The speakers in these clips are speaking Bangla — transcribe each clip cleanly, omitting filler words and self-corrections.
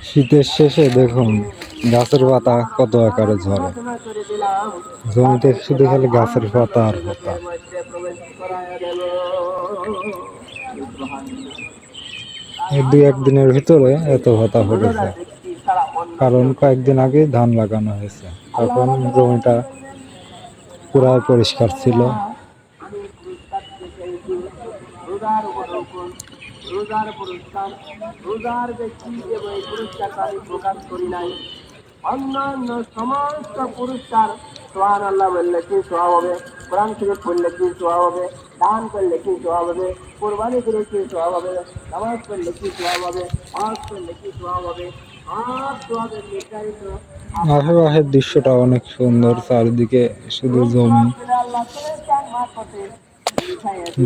শীতের শেষে দেখুন গাছের পাতা কত আকারে ঝরে। জমিতে শুধু খালি গাছের পাতা আর পাতা। এই দুই একদিনের ভিতরে এত পাতা পড়ে যায়, কারণ কয়েকদিন আগে ধান লাগানো হয়েছে, তখন জমিটা পুরাই পরিষ্কার ছিল। রোজার পুরস্কার, রোজার ব্যক্তি এবং এই পুরস্কারটা আমি প্রকাশ করি নাই। অন্যান্য সমস্ত পুরস্কার সুবহানাল্লাহ বললে কি সওয়াব হবে, কোরআন শরীফ পড়লে কি সওয়াব হবে, দান করলে কি সওয়াব হবে, কুরবানি দিলে কি সওয়াব হবে, নামাজ পড়লে কি সওয়াব হবে, হজ করলে কি সওয়াব হবে, সব সওয়াবের নির্ধারিত। আশেপাশের দৃশ্যটা অনেক সুন্দর, চারিদিকে শুধু জমি।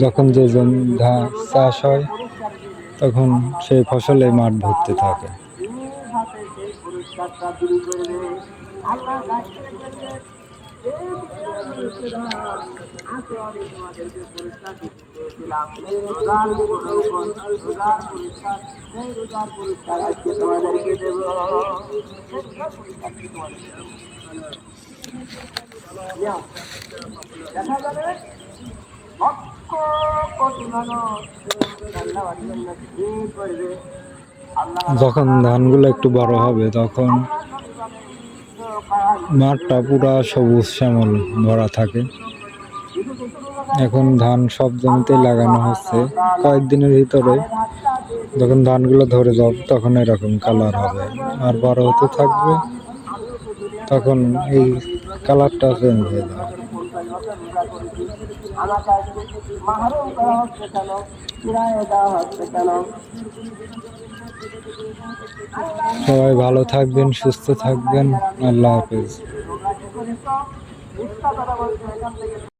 যখন যে জমি চাষ হয় তখন সেই ফসলে মাঠ ভরতে থাকে। দেখা যাবে যখন ধানগুলো একটু বড় হবে তখন মাঠটা পুরা সবুজ শ্যামল ভরা থাকে। এখন ধান সব জমিতে লাগানো হচ্ছে, কয়েকদিনের ভিতরে যখন ধানগুলো ধরে যাবে তখন এরকম কালার হবে, আর বড় হতে থাকবে তখন এই কালারটা চেঞ্জ হয়ে যাবে। সবাই ভালো থাকবেন, সুস্থ থাকবেন। আল্লাহ হাফেজ।